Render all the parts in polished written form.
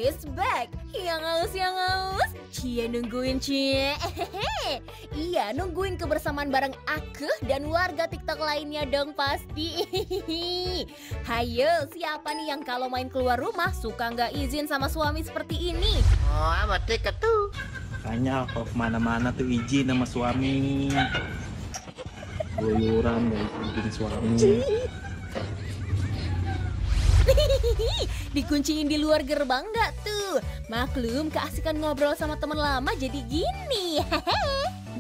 is back. Yang aus. Cie nungguin cie. Iya, nungguin kebersamaan bareng aku dan warga TikTok lainnya dong pasti. Hayo, siapa nih yang kalau main keluar rumah suka nggak izin sama suami seperti ini? Oh, amat dekat tuh. Makanya kalau kemana-mana tuh izin sama suami. Guyuran dan izin suami. Dikunciin di luar gerbang nggak tuh? Maklum, keasikan ngobrol sama teman lama jadi gini.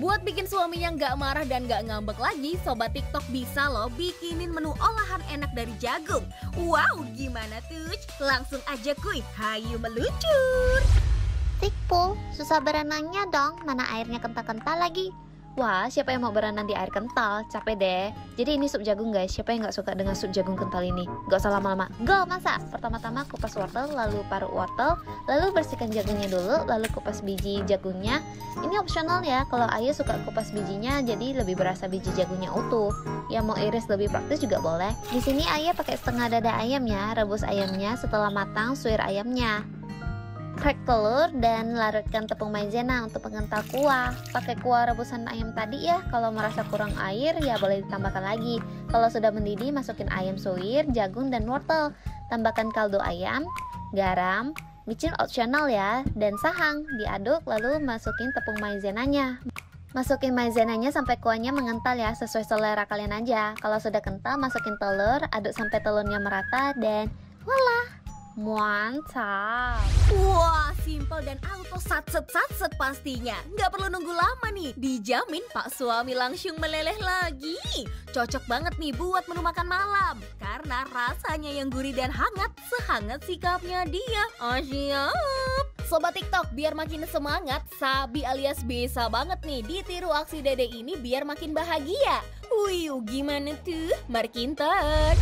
Buat bikin suaminya nggak marah dan nggak ngambek lagi, Sobat TikTok bisa loh bikinin menu olahan enak dari jagung. Wow, gimana tuh? Langsung aja kuy, hayu meluncur. Tikpo, susah berenangnya dong, mana airnya kental-kental lagi. Wah, siapa yang mau berenang di air kental? Capek deh. Jadi ini sup jagung guys, siapa yang gak suka dengan sup jagung kental ini? Gak usah lama-lama, go masak! Pertama-tama kupas wortel, lalu parut wortel, lalu bersihkan jagungnya dulu, lalu kupas biji jagungnya. Ini opsional ya, kalau Ayu suka kupas bijinya jadi lebih berasa biji jagungnya utuh. Yang mau iris lebih praktis juga boleh. Di sini Ayu pakai setengah dada ayam ya, rebus ayamnya, setelah matang suir ayamnya. Crack telur dan larutkan tepung maizena untuk pengental kuah. Pakai kuah rebusan ayam tadi ya. Kalau merasa kurang air ya boleh ditambahkan lagi. Kalau sudah mendidih masukin ayam suwir, jagung dan wortel. Tambahkan kaldu ayam, garam, micin opsional ya, dan sahang. Diaduk lalu masukin tepung maizenanya. Masukin maizenanya sampai kuahnya mengental ya, sesuai selera kalian aja. Kalau sudah kental masukin telur, aduk sampai telurnya merata dan voila! Mantap. Wah, simple dan auto satset pastinya. Nggak perlu nunggu lama nih. Dijamin Pak Suami langsung meleleh lagi. Cocok banget nih buat menu makan malam. Karena rasanya yang gurih dan hangat, sehangat sikapnya dia. Oh siap. Sobat TikTok, biar makin semangat, Sabi alias bisa banget nih ditiru aksi Dede ini biar makin bahagia. Wih, gimana tuh? Mari kinton.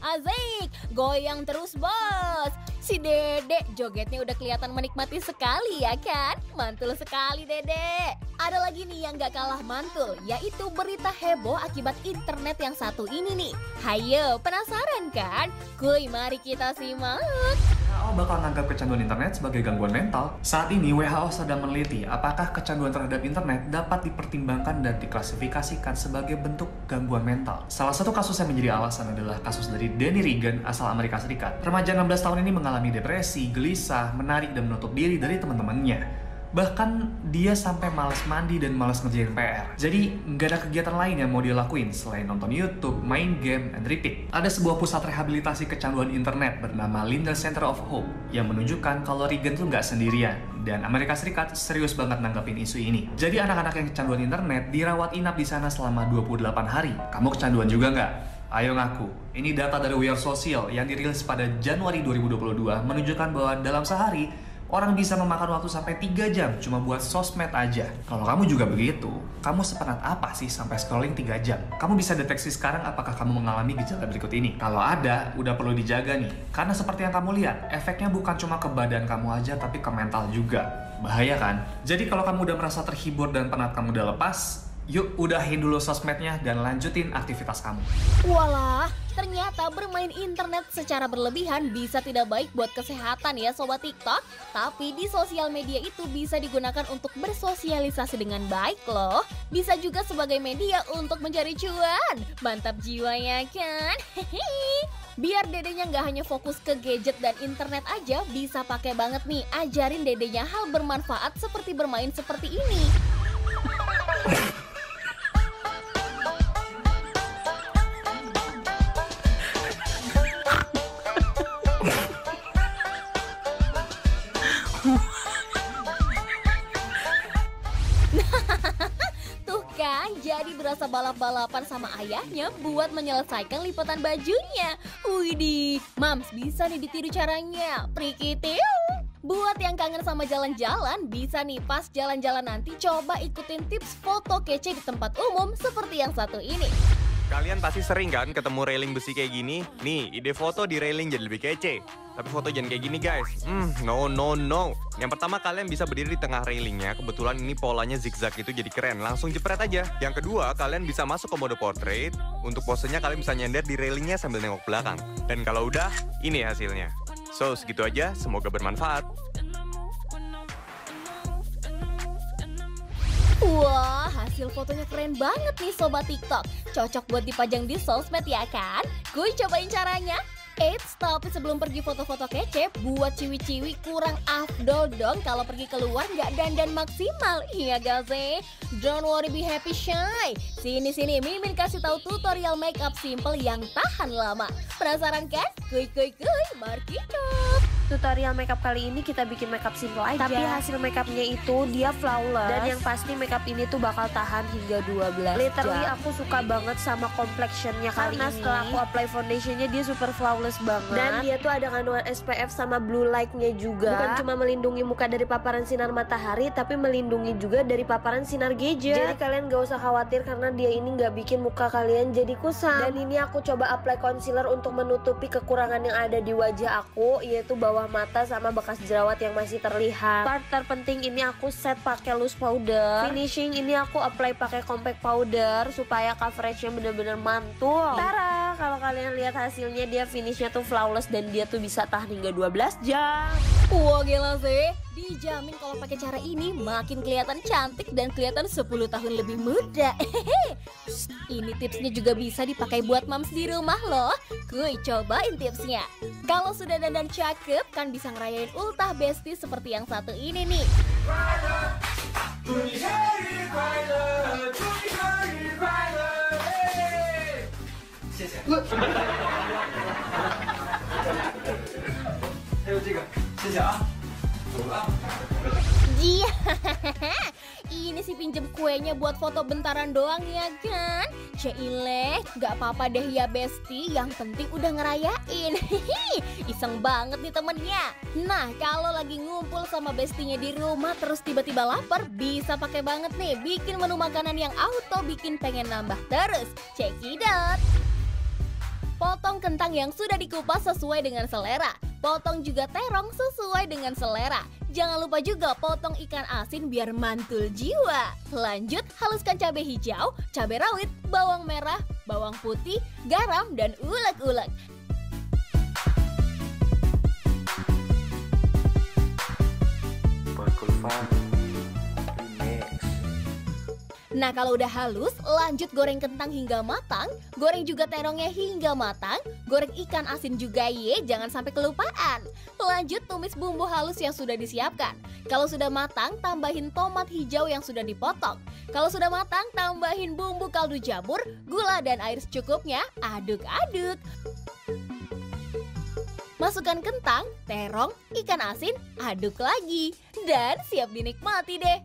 Asik, goyang terus bos. Si Dede jogetnya udah kelihatan menikmati sekali ya kan? Mantul sekali Dede. Ada lagi nih yang gak kalah mantul, yaitu berita heboh akibat internet yang satu ini nih. Hayo, penasaran kan? Kuy, mari kita simak. WHO bakal menganggap kecanduan internet sebagai gangguan mental. Saat ini WHO sedang meneliti apakah kecanduan terhadap internet dapat dipertimbangkan dan diklasifikasikan sebagai bentuk gangguan mental. Salah satu kasus yang menjadi alasan adalah kasus dari Danny Regan asal Amerika Serikat. Remaja 16 tahun ini mengalami depresi, gelisah, menarik dan menutup diri dari teman-temannya. Bahkan dia sampai malas mandi dan malas ngerjain PR. Jadi nggak ada kegiatan lain yang mau dia lakuin selain nonton YouTube, main game, and repeat. Ada sebuah pusat rehabilitasi kecanduan internet bernama Linda Center of Hope yang menunjukkan kalau Regan tuh nggak sendirian. Dan Amerika Serikat serius banget nanggapin isu ini. Jadi anak-anak yang kecanduan internet dirawat inap di sana selama 28 hari. Kamu kecanduan juga nggak? Ayo ngaku. Ini data dari We Are Social yang dirilis pada Januari 2022 menunjukkan bahwa dalam sehari orang bisa memakan waktu sampai 3 jam cuma buat sosmed aja. Kalau kamu juga begitu, kamu sepenat apa sih sampai scrolling 3 jam? Kamu bisa deteksi sekarang apakah kamu mengalami gejala berikut ini. Kalau ada, udah perlu dijaga nih. Karena seperti yang kamu lihat, efeknya bukan cuma ke badan kamu aja, tapi ke mental juga. Bahaya kan? Jadi kalau kamu udah merasa terhibur dan penat kamu udah lepas, yuk udahin dulu sosmednya dan lanjutin aktivitas kamu. Walah, ternyata bermain internet secara berlebihan bisa tidak baik buat kesehatan ya Sobat TikTok. Tapi di sosial media itu bisa digunakan untuk bersosialisasi dengan baik loh. Bisa juga sebagai media untuk mencari cuan. Mantap jiwa ya kan? Biar dedenya nggak hanya fokus ke gadget dan internet aja, bisa pakai banget nih ajarin dedenya hal bermanfaat seperti bermain seperti ini. Jadi berasa balap-balapan sama ayahnya buat menyelesaikan lipatan bajunya. Widih, Mams bisa nih ditiru caranya. Prikitiu. Buat yang kangen sama jalan-jalan, bisa nih pas jalan-jalan nanti coba ikutin tips foto kece di tempat umum seperti yang satu ini. Kalian pasti sering kan ketemu railing besi kayak gini? Nih, ide foto di railing jadi lebih kece. Tapi foto jangan kayak gini guys. No. Yang pertama kalian bisa berdiri di tengah railingnya. Kebetulan ini polanya zigzag itu jadi keren. Langsung jepret aja. Yang kedua kalian bisa masuk ke mode portrait. Untuk posenya kalian bisa nyender di railingnya sambil nengok belakang. Dan kalau udah, ini hasilnya. So segitu aja. Semoga bermanfaat. Wah, hasil fotonya keren banget nih Sobat TikTok. Cocok buat dipajang di sosmed ya kan? Gue cobain caranya. Eits, tapi sebelum pergi foto-foto kece, buat ciwi-ciwi kurang afdol dong kalau pergi keluar nggak dandan maksimal. Iya gak sih? Don't worry, be happy, shy. Sini, Mimin kasih tahu tutorial makeup simple yang tahan lama. Penasaran kan? Kuy, mari kita. Tutorial makeup kali ini kita bikin makeup simple aja. Tapi hasil makeupnya itu dia flawless. Dan yang pasti makeup ini tuh bakal tahan hingga 12 Literally jam. Aku suka banget sama complexionnya kali ini. Karena setelah aku apply foundationnya dia super flawless banget. Dan dia tuh ada kandungan SPF sama blue light-nya juga. Bukan cuma melindungi muka dari paparan sinar matahari, tapi melindungi juga dari paparan sinar gadget. Jadi kalian gak usah khawatir karena dia ini gak bikin muka kalian jadi kusam. Dan ini aku coba apply concealer untuk menutupi kekurangan yang ada di wajah aku, yaitu bawah mata sama bekas jerawat yang masih terlihat. Part terpenting ini aku set pakai loose powder. Finishing ini aku apply pakai compact powder supaya coveragenya bener-bener mantul. Tara, kalau kalian lihat hasilnya dia finishnya tuh flawless dan dia tuh bisa tahan hingga 12 jam. Wah gila sih, dijamin kalau pakai cara ini makin kelihatan cantik dan kelihatan 10 tahun lebih muda. Ini tipsnya juga bisa dipakai buat mams di rumah loh. Kuy, cobain tipsnya. Kalau sudah dandan cakep kan bisa ngerayain ultah bestie seperti yang satu ini nih. Iya, ini sih pinjem kuenya buat foto bentaran doang ya kan? Ceile, gak apa-apa deh ya bestie, yang penting udah ngerayain. Iseng banget nih temennya. Nah, kalau lagi ngumpul sama bestinya di rumah terus tiba-tiba lapar, bisa pakai banget nih bikin menu makanan yang auto bikin pengen nambah terus. Check it out. Potong kentang yang sudah dikupas sesuai dengan selera. Potong juga terong sesuai dengan selera. Jangan lupa juga potong ikan asin biar mantul jiwa. Lanjut, haluskan cabai hijau, cabai rawit, bawang merah, bawang putih, garam, dan ulek-ulek. Nah kalau udah halus, lanjut goreng kentang hingga matang, goreng juga terongnya hingga matang, goreng ikan asin juga jangan sampai kelupaan. Lanjut tumis bumbu halus yang sudah disiapkan. Kalau sudah matang, tambahin tomat hijau yang sudah dipotong. Kalau sudah matang, tambahin bumbu kaldu jamur, gula dan air secukupnya, aduk-aduk. Masukkan kentang, terong, ikan asin, aduk lagi. Dan siap dinikmati deh.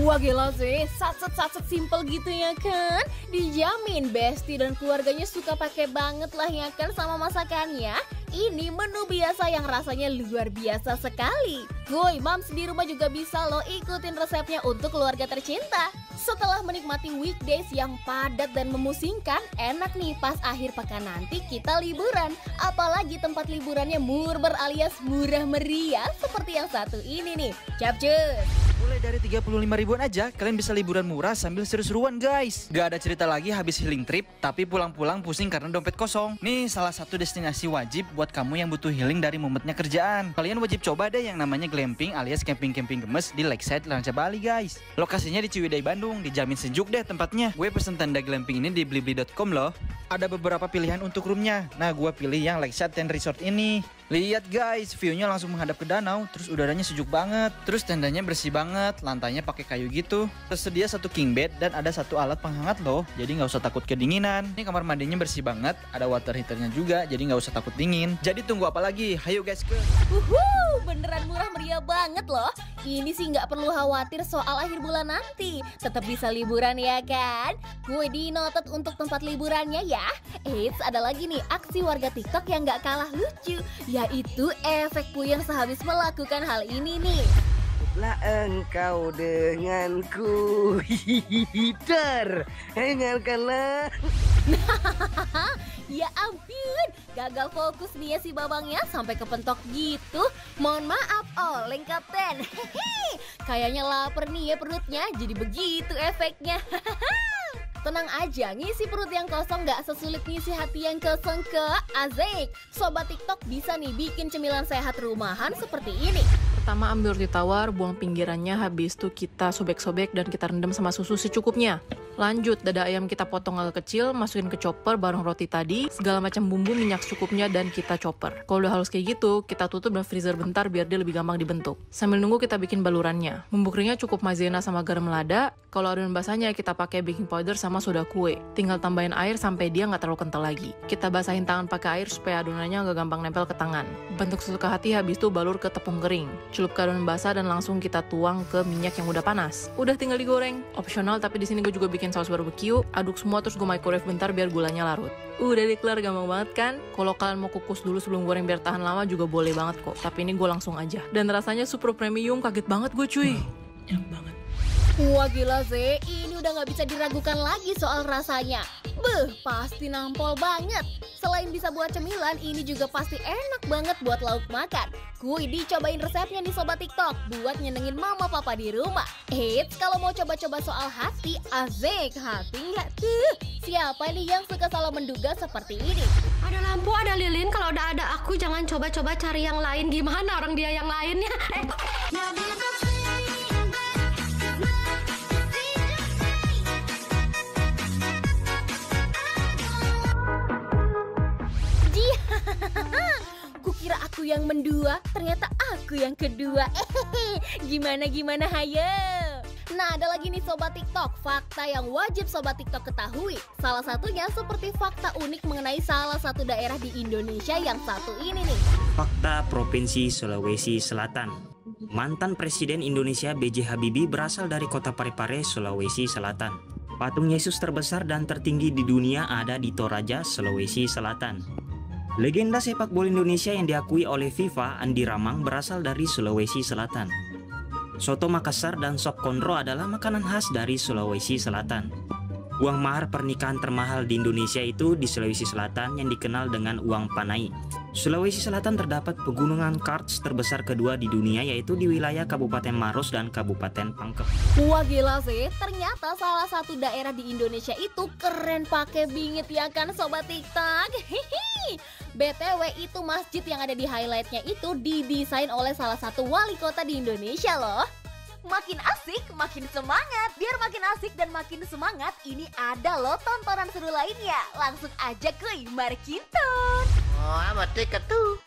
Wah gila sih, satset simple gitu ya kan? Dijamin bestie dan keluarganya suka pakai banget lah ya kan sama masakannya. Ini menu biasa yang rasanya luar biasa sekali. Woi, mams di rumah juga bisa loh ikutin resepnya untuk keluarga tercinta. Setelah menikmati weekdays yang padat dan memusingkan, enak nih pas akhir pekan nanti kita liburan. Apalagi tempat liburannya murber alias murah meriah seperti yang satu ini nih. Capcus! Mulai dari 35 ribuan aja, kalian bisa liburan murah sambil seru-seruan guys. Gak ada cerita lagi habis healing trip, tapi pulang-pulang pusing karena dompet kosong. Nih salah satu destinasi wajib buat kamu yang butuh healing dari mumetnya kerjaan. Kalian wajib coba deh yang namanya glamping alias camping-camping gemes di Lakeside Ranca Bali guys. Lokasinya di Ciwidey Bandung, dijamin sejuk deh tempatnya. Gue pesen tenda glamping ini di blibli.com loh. Ada beberapa pilihan untuk roomnya. Nah gue pilih yang Lakeside Tent Resort ini. Lihat guys, view-nya langsung menghadap ke danau, terus udaranya sejuk banget. Terus tendanya bersih banget, lantainya pakai kayu gitu. Tersedia satu king bed dan ada satu alat penghangat loh, jadi nggak usah takut kedinginan. Ini kamar mandinya bersih banget, ada water heaternya juga, jadi nggak usah takut dingin. Jadi tunggu apa lagi? Hayo guys ke. Beneran murah meriah banget loh. Ini sih nggak perlu khawatir soal akhir bulan nanti. Tetap bisa liburan ya kan? Gue dinotet untuk tempat liburannya ya. Eits, ada lagi nih aksi warga TikTok yang nggak kalah lucu, yaitu efek puyeng sehabis melakukan hal ini nih. Lah engkau denganku, dengarkanlah. Ya ampun, gagal fokus nih ya si babangnya sampai kepentok gitu. Mohon maaf, Oleng Kapten. Kayaknya lapar nih ya perutnya, jadi begitu efeknya. Tenang aja, ngisi perut yang kosong gak sesulit ngisi hati yang kosong ke Azik. Sobat TikTok bisa nih bikin cemilan sehat rumahan seperti ini. Pertama ambil roti tawar, buang pinggirannya, habis itu kita sobek-sobek dan kita rendam sama susu secukupnya. Lanjut, dada ayam kita potong agak kecil, masukin ke chopper bareng roti tadi, segala macam bumbu, minyak secukupnya, dan kita chopper. Kalau udah halus kayak gitu, kita tutup dan freezer bentar biar dia lebih gampang dibentuk. Sambil nunggu kita bikin balurannya. Bumbu keringnya cukup maizena sama garam lada. Kalau adonan basahnya kita pakai baking powder sama soda kue. Tinggal tambahin air sampai dia nggak terlalu kental lagi. Kita basahin tangan pakai air supaya adonannya nggak gampang nempel ke tangan. Bentuk sesuka hati, habis itu balur ke tepung kering. Celup ke adonan basah dan langsung kita tuang ke minyak yang udah panas. Udah tinggal digoreng. Opsional, tapi di sini gue juga bikin saus barbecue. Aduk semua terus gue microwave bentar biar gulanya larut. Udah dikelar, gampang banget kan? Kalau kalian mau kukus dulu sebelum goreng biar tahan lama juga boleh banget kok. Tapi ini gue langsung aja. Dan rasanya super premium, kaget banget gue cuy. Enak banget. Wah gila sih, ini udah gak bisa diragukan lagi soal rasanya. Beuh, pasti nampol banget. Selain bisa buat cemilan, ini juga pasti enak banget buat lauk makan. Kuy dicobain resepnya nih Sobat TikTok, buat nyenengin mama papa di rumah. Eits, kalau mau coba-coba soal hati, Azik, hati nggak tuh? Siapa nih yang suka salah menduga seperti ini? Ada lampu, ada lilin, kalau udah ada aku jangan coba-coba cari yang lain. Gimana orang dia yang lainnya? Kukira aku yang mendua, ternyata aku yang kedua. Gimana hayo? Nah, ada lagi nih Sobat TikTok, fakta yang wajib Sobat TikTok ketahui. Salah satunya seperti fakta unik mengenai salah satu daerah di Indonesia yang satu ini nih. Fakta Provinsi Sulawesi Selatan. Mantan Presiden Indonesia B.J. Habibie berasal dari kota Parepare, Sulawesi Selatan. Patung Yesus terbesar dan tertinggi di dunia ada di Toraja, Sulawesi Selatan. Legenda sepak bola Indonesia yang diakui oleh FIFA, Andi Ramang, berasal dari Sulawesi Selatan. Soto Makassar dan sop konro adalah makanan khas dari Sulawesi Selatan. Uang mahar pernikahan termahal di Indonesia itu di Sulawesi Selatan yang dikenal dengan uang panai. Sulawesi Selatan terdapat pegunungan karst terbesar kedua di dunia, yaitu di wilayah Kabupaten Maros dan Kabupaten Pangkep. Wah gila sih, ternyata salah satu daerah di Indonesia itu keren pakai bingit ya kan Sobat TikTok. BTW itu masjid yang ada di highlightnya itu didesain oleh salah satu wali kota di Indonesia loh. Makin asik, makin semangat. Biar makin asik dan makin semangat, ini ada loh tontonan seru lainnya. Langsung aja kuy, mari kita. Oh, amat dekat tuh.